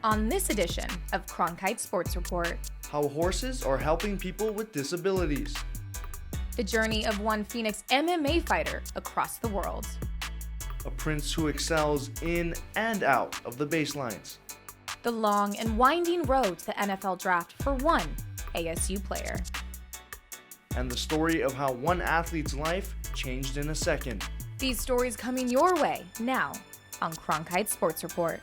On this edition of Cronkite Sports Report, how horses are helping people with disabilities, the journey of one Phoenix MMA fighter across the world, a prince who excels in and out of the baselines, the long and winding road to the NFL draft for one ASU player, and the story of how one athlete's life changed in a second. These stories coming your way now on Cronkite Sports Report.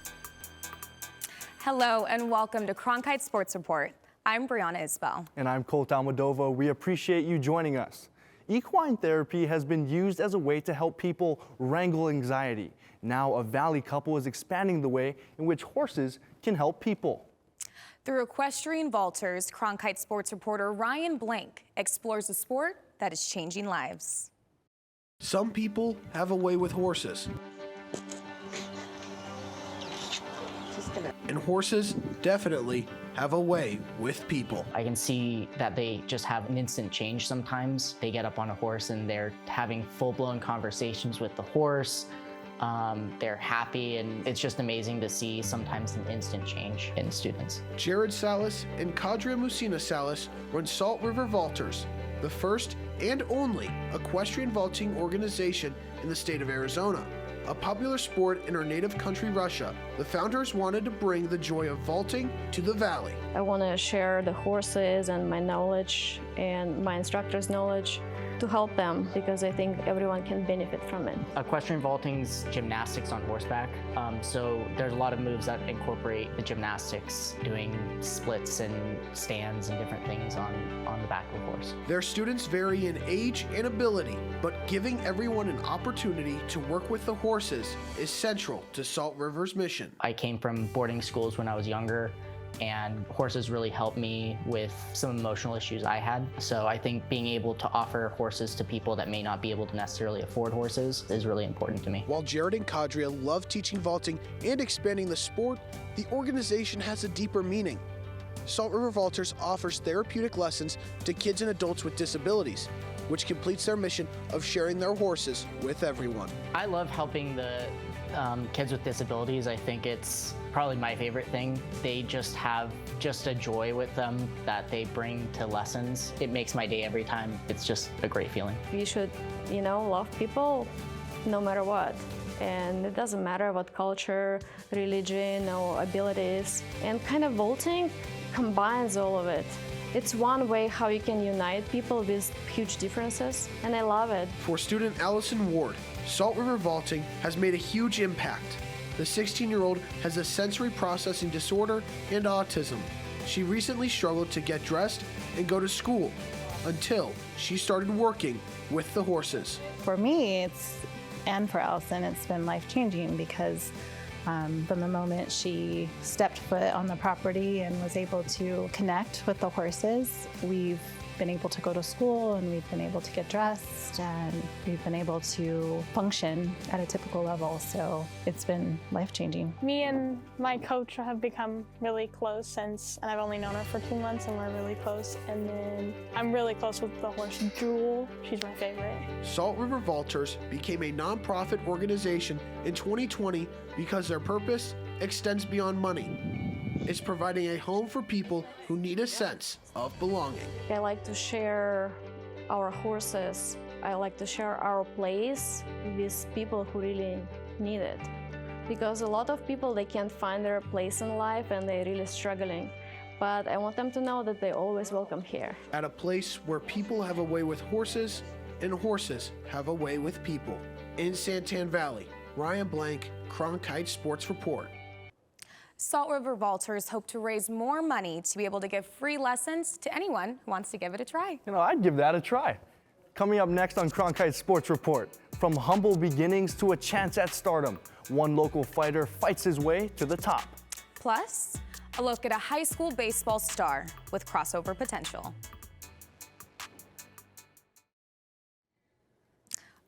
Hello and welcome to Cronkite Sports Report. I'm Brianna Isbell. And I'm Colt Almodovar. We appreciate you joining us. Equine therapy has been used as a way to help people wrangle anxiety. Now a Valley couple is expanding the way in which horses can help people. Through Equestrian Vaulters, Cronkite Sports reporter Ryan Blank explores a sport that is changing lives. Some people have a way with horses. And horses definitely have a way with people. I can see that they just have an instant change sometimes. They get up on a horse and they're having full-blown conversations with the horse. They're happy, and it's just amazing to see sometimes an instant change in students. Jared Salas and Kadria Musina Salas run Salt River Vaulters, the first and only equestrian vaulting organization in the state of Arizona. A popular sport in our native country, Russia, the founders wanted to bring the joy of vaulting to the valley. I want to share the horses and my knowledge and my instructor's knowledge to help them, because I think everyone can benefit from it. Equestrian vaulting's gymnastics on horseback, so there's a lot of moves that incorporate the gymnastics, doing splits and stands and different things on the back of the horse. Their students vary in age and ability, but giving everyone an opportunity to work with the horses is central to Salt River's mission. I came from boarding schools when I was younger, and horses really helped me with some emotional issues I had. So I think being able to offer horses to people that may not be able to necessarily afford horses is really important to me. While Jared and Kadria love teaching vaulting and expanding the sport, the organization has a deeper meaning. Salt River Vaulters offers therapeutic lessons to kids and adults with disabilities, which completes their mission of sharing their horses with everyone. I love helping the kids with disabilities. I think it's probably my favorite thing. They just have a joy with them that they bring to lessons. It makes my day every time. It's just a great feeling. We should, love people no matter what. And it doesn't matter what culture, religion, or abilities. And kind of vaulting combines all of it. It's one way how you can unite people with huge differences, and I love it. For student Allison Ward, Salt River Vaulting has made a huge impact. The 16-year-old has a sensory processing disorder and autism. She recently struggled to get dressed and go to school until she started working with the horses. For me, and for Allison, it's been life-changing, because from the moment she stepped foot on the property and was able to connect with the horses, we've been able to go to school, and we've been able to get dressed, and we've been able to function at a typical level. So it's been life-changing. Me and my coach have become really close and I've only known her for 2 months, and we're really close. And then I'm really close with the horse Jewel. She's my favorite. Salt River Vaulters became a nonprofit organization in 2020 because their purpose extends beyond money. It's providing a home for people who need a sense of belonging. I like to share our horses. I like to share our place with people who really need it. Because a lot of people, they can't find their place in life and they're really struggling. But I want them to know that they're always welcome here. At a place where people have a way with horses and horses have a way with people. In Santan Valley, Ryan Blank, Cronkite Sports Report. Salt River Vaulters hope to raise more money to be able to give free lessons to anyone who wants to give it a try. I'd give that a try. Coming up next on Cronkite Sports Report, from humble beginnings to a chance at stardom, one local fighter fights his way to the top. Plus, a look at a high school baseball star with crossover potential.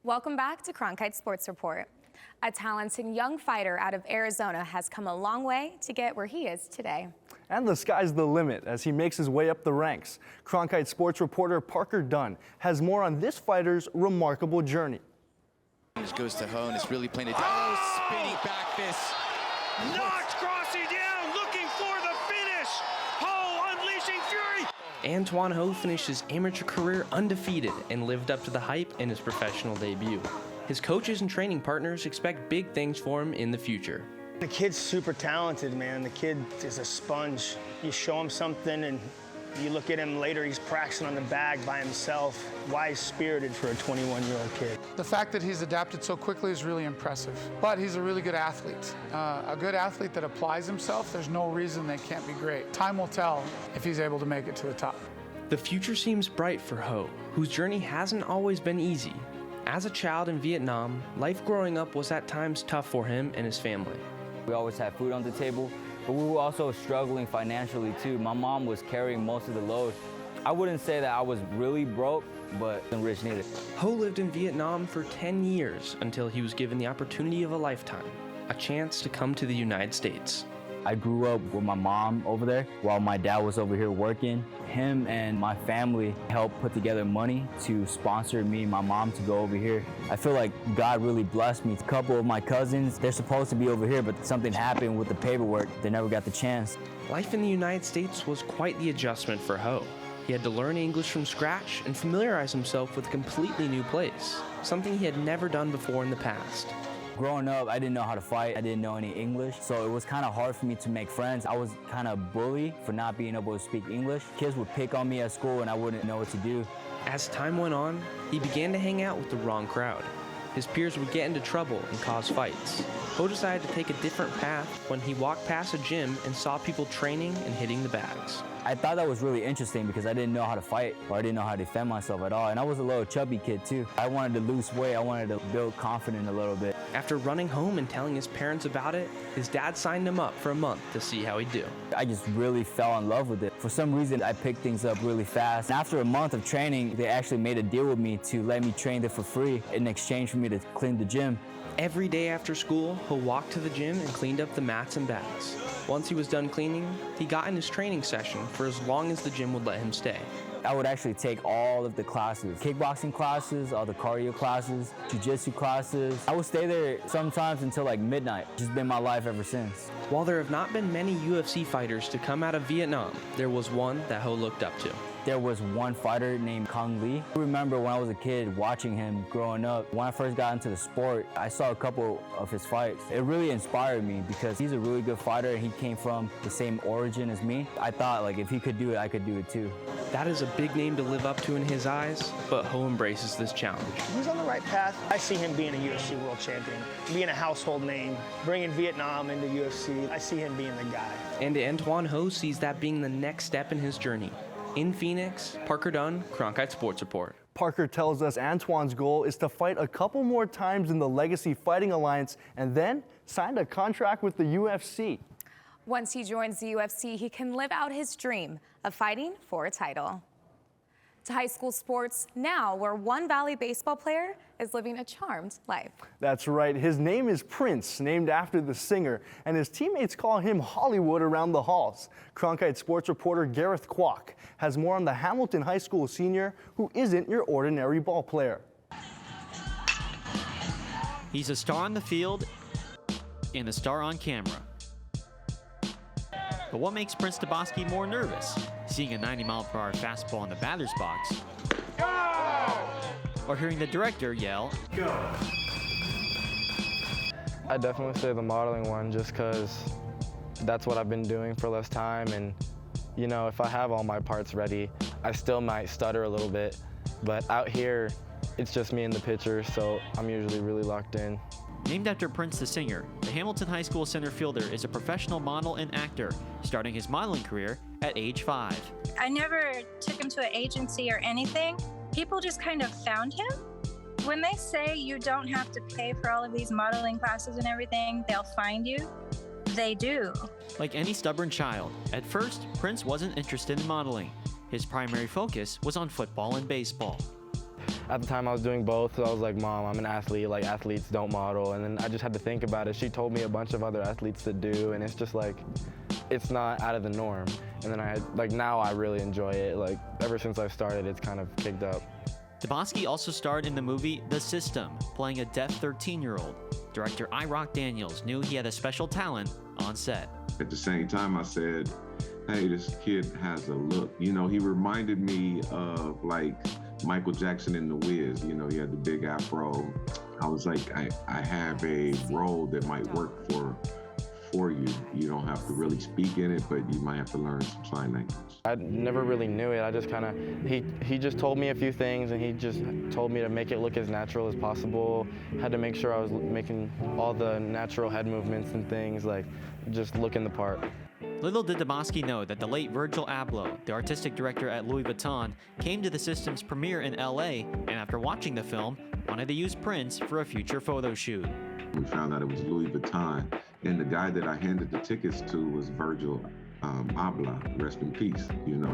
Welcome back to Cronkite Sports Report. A talented young fighter out of Arizona has come a long way to get where he is today. And the sky's the limit as he makes his way up the ranks. Cronkite Sports reporter Parker Dunn has more on this fighter's remarkable journey. This goes to Ho, and it's really playing it down. Oh, spinning back fist. Knocked Crossy down, looking An Tuan Ho finished his amateur career undefeated and lived up to the hype in his professional debut. His coaches and training partners expect big things for him in the future. The kid's super talented, man. The kid is a sponge. You show him something and you look at him later, he's practicing on the bag by himself. Wise-spirited for a 21-year-old kid. The fact that he's adapted so quickly is really impressive. But he's a really good athlete. A good athlete that applies himself, there's no reason they can't be great. Time will tell if he's able to make it to the top. The future seems bright for Ho, whose journey hasn't always been easy. As a child in Vietnam, life growing up was at times tough for him and his family. We always had food on the table, but we were also struggling financially too. My mom was carrying most of the load. I wouldn't say that I was really broke, but rich neither. Ho lived in Vietnam for 10 years until he was given the opportunity of a lifetime, a chance to come to the United States. I grew up with my mom over there while my dad was over here working. Him and my family helped put together money to sponsor me and my mom to go over here. I feel like God really blessed me. A couple of my cousins, they're supposed to be over here, but something happened with the paperwork. They never got the chance. Life in the United States was quite the adjustment for Ho. He had to learn English from scratch and familiarize himself with a completely new place, something he had never done before in the past. Growing up, I didn't know how to fight. I didn't know any English, so it was kind of hard for me to make friends. I was kind of bullied for not being able to speak English. Kids would pick on me at school and I wouldn't know what to do. As time went on, he began to hang out with the wrong crowd. His peers would get into trouble and cause fights. Ho decided to take a different path when he walked past a gym and saw people training and hitting the bags. I thought that was really interesting because I didn't know how to fight or I didn't know how to defend myself at all. And I was a little chubby kid too. I wanted to lose weight. I wanted to build confidence a little bit. After running home and telling his parents about it, his dad signed him up for a month to see how he'd do. I just really fell in love with it. For some reason, I picked things up really fast. After a month of training, they actually made a deal with me to let me train there for free in exchange for me to clean the gym. Every day after school, he'll walk to the gym and cleaned up the mats and bags. Once he was done cleaning, he got in his training session for as long as the gym would let him stay. I would actually take all of the classes, kickboxing classes, all the cardio classes, jiu-jitsu classes. I would stay there sometimes until like midnight. It's just been my life ever since. While there have not been many UFC fighters to come out of Vietnam, there was one that Ho looked up to. There was one fighter named Kong Lee. I remember when I was a kid watching him growing up. When I first got into the sport, I saw a couple of his fights. It really inspired me because he's a really good fighter and he came from the same origin as me. I thought like if he could do it, I could do it too. That is a big name to live up to in his eyes, but Ho embraces this challenge. He's on the right path. I see him being a UFC world champion, being a household name, bringing Vietnam into UFC. I see him being the guy. And An Tuan Ho sees that being the next step in his journey. In Phoenix, Parker Dunn, Cronkite Sports Report. Parker tells us Antoine's goal is to fight a couple more times in the Legacy Fighting Alliance and then signed a contract with the UFC. Once he joins the UFC, he can live out his dream of fighting for a title. To high school sports now, where one Valley baseball player is living a charmed life. That's right. His name is Prince, named after the singer, and his teammates call him Hollywood around the halls. Cronkite Sports reporter Gareth Kwok has more on the Hamilton High School senior who isn't your ordinary ball player. He's a star on the field and a star on camera. But what makes Prince Toboski more nervous? Seeing a 90-mile-per-hour fastball in the batter's box, go! Or hearing the director yell, go! I definitely say the modeling one just because that's what I've been doing for less time, and you know, if I have all my parts ready, I still might stutter a little bit, but out here, it's just me and the pitcher, so I'm usually really locked in. Named after Prince the singer, the Hamilton High School center fielder is a professional model and actor, starting his modeling career at age 5. I never took him to an agency or anything. People just kind of found him. When they say you don't have to pay for all of these modeling classes and everything, they'll find you. They do. Like any stubborn child, at first, Prince wasn't interested in modeling. His primary focus was on football and baseball. At the time I was doing both, so I was like, Mom, I'm an athlete, like athletes don't model, and then I just had to think about it. She told me a bunch of other athletes that do, and it's just like, it's not out of the norm. And then now I really enjoy it. Like, ever since I've started, it's kind of kicked up. Toboski also starred in the movie The System, playing a deaf 13-year-old. Director I. Rock Daniels knew he had a special talent on set. At the same time, I said, hey, this kid has a look. You know, he reminded me of like Michael Jackson in The Wiz. You know, he had the big afro. I was like, I have a role that might work for you. You don't have to really speak in it, but you might have to learn some sign language. I never really knew it. I just kind of, he just told me a few things, and he just told me to make it look as natural as possible. Had to make sure I was making all the natural head movements and things, like just looking the part. Little did Dubosky know that the late Virgil Abloh, the artistic director at Louis Vuitton, came to the system's premiere in LA, and after watching the film, wanted to use Prince for a future photo shoot. We found out it was Louis Vuitton, and the guy that I handed the tickets to was Virgil Abloh, rest in peace, you know,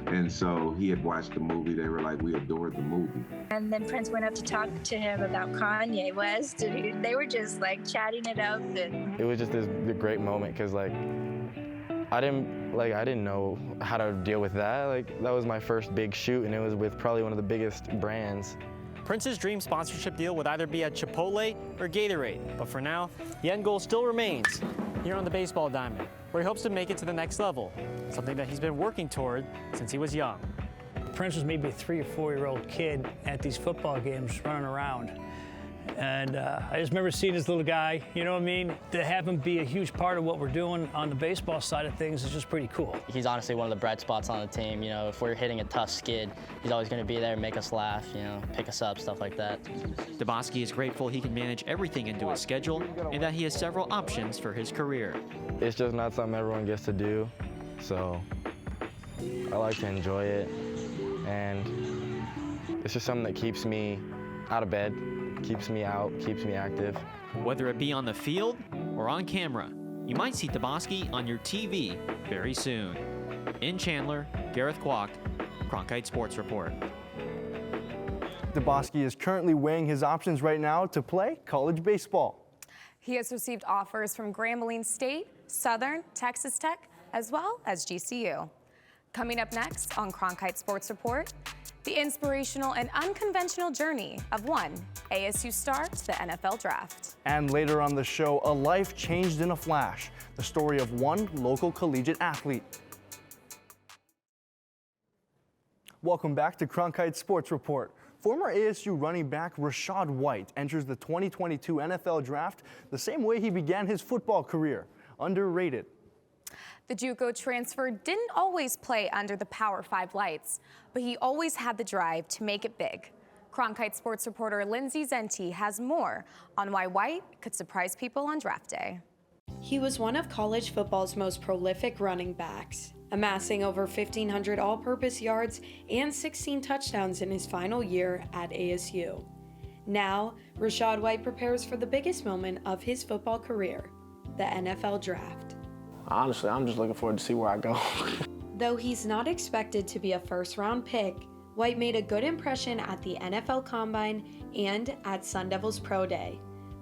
and so he had watched the movie. They were like, we adored the movie. And then Prince went up to talk to him about Kanye West, and they were just like chatting it up. And it was just this great moment, because like I didn't know how to deal with that. Like, that was my first big shoot, and it was with probably one of the biggest brands. Prince's dream sponsorship deal would either be at Chipotle or Gatorade, but for now, the end goal still remains here on the baseball diamond, where he hopes to make it to the next level, something that he's been working toward since he was young. Prince was maybe a 3 or 4-year-old kid at these football games running around. And I just remember seeing this little guy, you know what I mean? To have him be a huge part of what we're doing on the baseball side of things is just pretty cool. He's honestly one of the bright spots on the team. You know, if we're hitting a tough skid, he's always going to be there, make us laugh, you know, pick us up, stuff like that. Dubosky is grateful he can manage everything into his schedule and that he has several options for his career. It's just not something everyone gets to do, so I like to enjoy it. And it's just something that keeps me out of bed, keeps me out, keeps me active. Whether it be on the field or on camera, you might see Dubosky on your TV very soon. In Chandler, Gareth Kwok, Cronkite Sports Report. Dubosky is currently weighing his options right now to play college baseball. He has received offers from Grambling State, Southern, Texas Tech, as well as GCU. Coming up next on Cronkite Sports Report, the inspirational and unconventional journey of one ASU star to the NFL draft. And later on the show, a life changed in a flash, the story of one local collegiate athlete. Welcome back to Cronkite Sports Report. Former ASU running back Rachaad White enters the 2022 NFL draft the same way he began his football career, underrated. The JUCO transfer didn't always play under the Power 5 lights, but he always had the drive to make it big. Cronkite Sports reporter Lindsay Zenti has more on why White could surprise people on draft day. He was one of college football's most prolific running backs, amassing over 1,500 all-purpose yards and 16 touchdowns in his final year at ASU. Now, Rachaad White prepares for the biggest moment of his football career, the NFL draft. Honestly, I'm just looking forward to see where I go. Though he's not expected to be a first-round pick, White made a good impression at the NFL Combine and at Sun Devils Pro Day.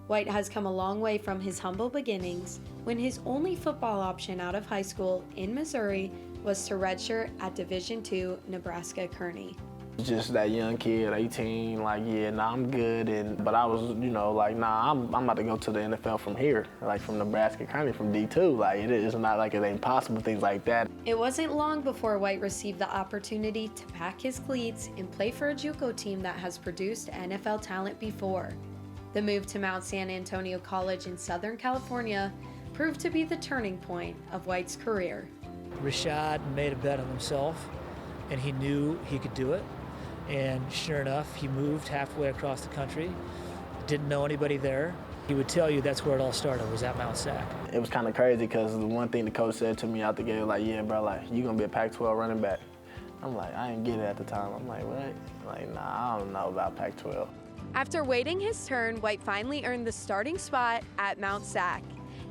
White has come a long way from his humble beginnings when his only football option out of high school in Missouri was to redshirt at Division II Nebraska Kearney. Just that young kid, 18, like, yeah, nah, I'm good. But I was, you know, like, nah, I'm about to go to the NFL from here, like from Nebraska Kearney, from D2. Like, it's not like it ain't possible, things like that. It wasn't long before White received the opportunity to pack his cleats and play for a JUCO team that has produced NFL talent before. The move to Mount San Antonio College in Southern California proved to be the turning point of White's career. Rachaad made a bet on himself, and he knew he could do it. And sure enough, he moved halfway across the country, didn't know anybody there. He would tell you that's where it all started, was at Mount Sac. It was kind of crazy because the one thing the coach said to me out the gate was like, yeah, bro, like, you're going to be a Pac-12 running back. I'm like, I didn't get it at the time. I'm like, what? Like, nah, I don't know about Pac-12. After waiting his turn, White finally earned the starting spot at Mount Sac.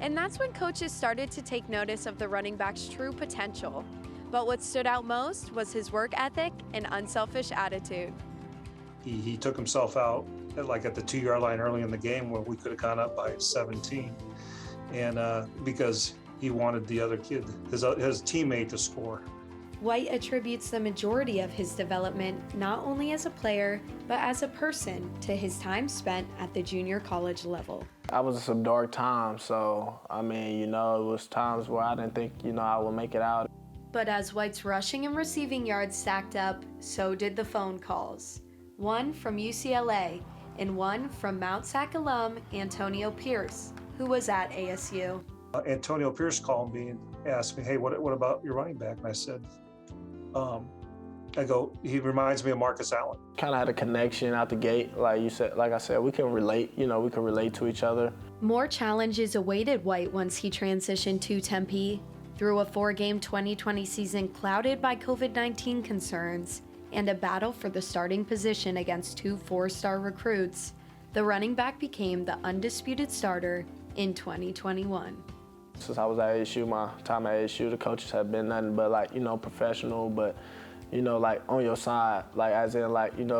And that's when coaches started to take notice of the running back's true potential. But what stood out most was his work ethic and unselfish attitude. He took himself out at the 2-yard line early in the game where we could have gone up by 17. And because he wanted the other kid, his teammate, to score. White attributes the majority of his development not only as a player, but as a person to his time spent at the junior college level. I was in some dark times, so, I mean, it was times where I didn't think, I would make it out. But as White's rushing and receiving yards stacked up, so did the phone calls. One from UCLA and one from Mount Sac alum Antonio Pierce, who was at ASU. Antonio Pierce called me and asked me, hey, what about your running back? And I said, he reminds me of Marcus Allen. Kind of had a connection out the gate. Like I said, we can relate, we can relate to each other. More challenges awaited White once he transitioned to Tempe. Through a 4-game 2020 season clouded by COVID-19 concerns and a battle for the starting position against 2 4-star recruits, the running back became the undisputed starter in 2021. Since I was at ASU, my time at ASU, the coaches have been nothing but professional, but on your side, as in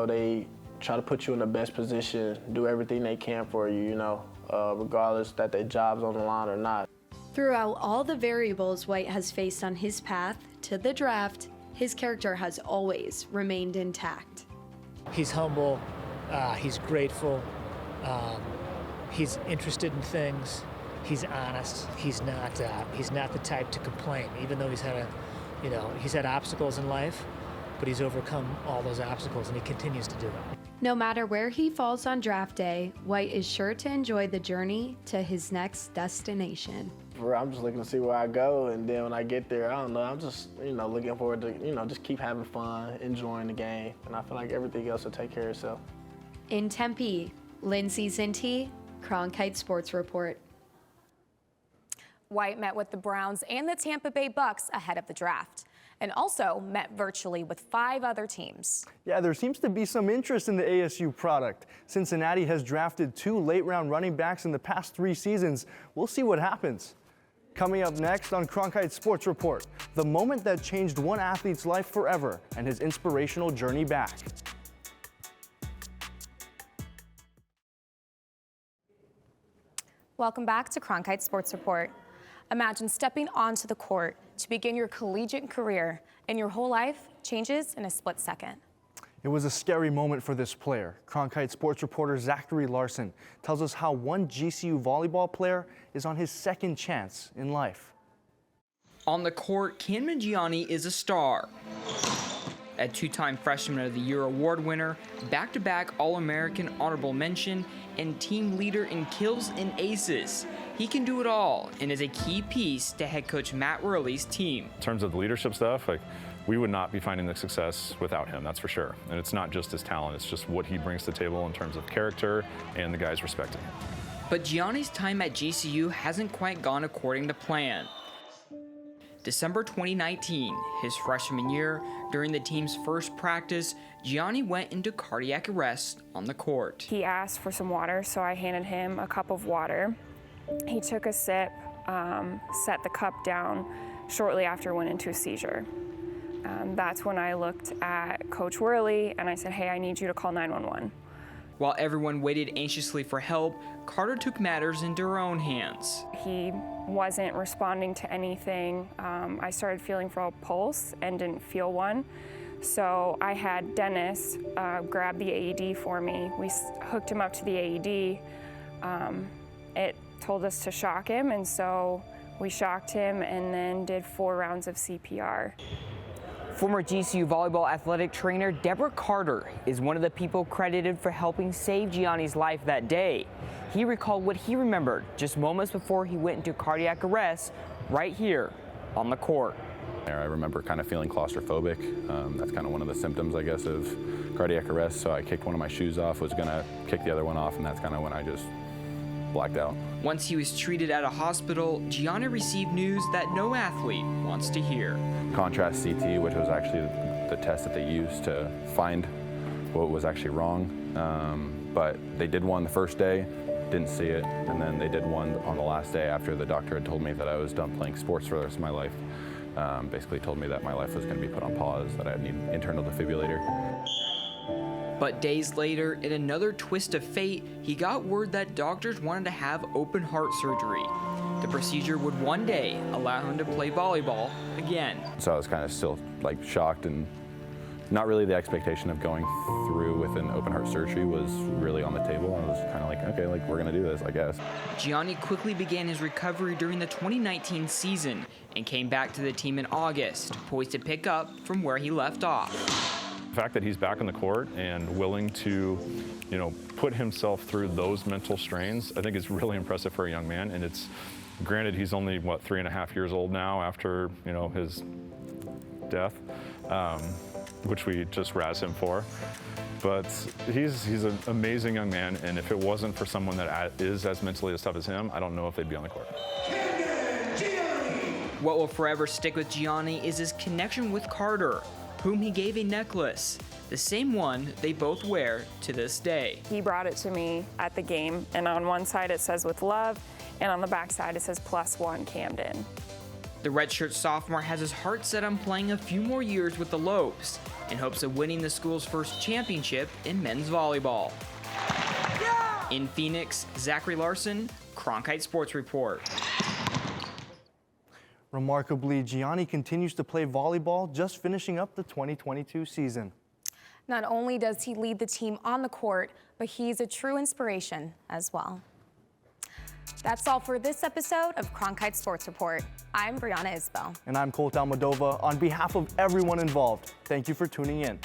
they try to put you in the best position, do everything they can for you, regardless that their job's on the line or not. Throughout all the variables White has faced on his path to the draft, his character has always remained intact. He's humble, he's grateful, he's interested in things, he's honest, he's not the type to complain, even though he's had obstacles in life, but he's overcome all those obstacles and he continues to do it. No matter where he falls on draft day, White is sure to enjoy the journey to his next destination. I'm just looking to see where I go, and then when I get there, I don't know, I'm just, looking forward to, just keep having fun, enjoying the game, and I feel like everything else will take care of itself. In Tempe, Lindsay Zinti, Cronkite Sports Report. White met with the Browns and the Tampa Bay Bucks ahead of the draft, and also met virtually with 5 other teams. Yeah, there seems to be some interest in the ASU product. Cincinnati has drafted 2 late-round running backs in the past 3 seasons. We'll see what happens. Coming up next on Cronkite Sports Report, the moment that changed one athlete's life forever and his inspirational journey back. Welcome back to Cronkite Sports Report. Imagine stepping onto the court to begin your collegiate career, and your whole life changes in a split second. It was a scary moment for this player. Cronkite Sports reporter Zachary Larson tells us how one GCU volleyball player is on his second chance in life. On the court, Camden Gianni is a star. A 2-time Freshman of the Year award winner, back-to-back All-American honorable mention, and team leader in kills and aces. He can do it all and is a key piece to head coach Matt Worley's team. In terms of the leadership stuff, we would not be finding the success without him, that's for sure. And it's not just his talent, it's just what he brings to the table in terms of character and the guys respecting him. But Gianni's time at GCU hasn't quite gone according to plan. December 2019, his freshman year, during the team's first practice, Gianni went into cardiac arrest on the court. He asked for some water, so I handed him a cup of water. He took a sip, set the cup down, shortly after went into a seizure. That's when I looked at Coach Worley and I said, hey, I need you to call 911. While everyone waited anxiously for help, Carter took matters into her own hands. He wasn't responding to anything. I started feeling for a pulse and didn't feel one. So I had Dennis grab the AED for me. We hooked him up to the AED. It told us to shock him, and so we shocked him and then did 4 rounds of CPR. Former GCU volleyball athletic trainer Deborah Carter is one of the people credited for helping save Gianni's life that day. He recalled what he remembered just moments before he went into cardiac arrest right here on the court. I remember kind of feeling claustrophobic. That's kind of one of the symptoms, I guess, of cardiac arrest. So I kicked one of my shoes off, was gonna kick the other one off, and that's kind of when I just blacked out. Once he was treated at a hospital, Gianni received news that no athlete wants to hear. Contrast CT, which was actually the test that they used to find what was actually wrong. But they did one the first day, didn't see it, and then they did one on the last day after the doctor had told me that I was done playing sports for the rest of my life. Basically told me that my life was going to be put on pause, that I would need an internal defibrillator. But days later, in another twist of fate, he got word that doctors wanted to have open heart surgery. The procedure would one day allow him to play volleyball again. So I was kind of still like shocked, and not really the expectation of going through with an open heart surgery was really on the table. I was kind of like, okay, like we're gonna do this, I guess. Gianni quickly began his recovery during the 2019 season and came back to the team in August, poised to pick up from where he left off. The fact that he's back on the court and willing to, put himself through those mental strains, I think is really impressive for a young man. And it's, granted, he's only, 3.5 years old now after, his death, which we just razz him for. But he's an amazing young man, and if it wasn't for someone that is as mentally as tough as him, I don't know if they'd be on the court. What will forever stick with Gianni is his connection with Carter, whom he gave a necklace, the same one they both wear to this day. He brought it to me at the game, and on one side it says "with love," and on the back side it says +1 Camden. The redshirt sophomore has his heart set on playing a few more years with the Lopes in hopes of winning the school's first championship in men's volleyball. Yeah! In Phoenix, Zachary Larson, Cronkite Sports Report. Remarkably, Gianni continues to play volleyball, just finishing up the 2022 season. Not only does he lead the team on the court, but he's a true inspiration as well. That's all for this episode of Cronkite Sports Report. I'm Brianna Isbell. And I'm Colt Almodovar. On behalf of everyone involved, thank you for tuning in.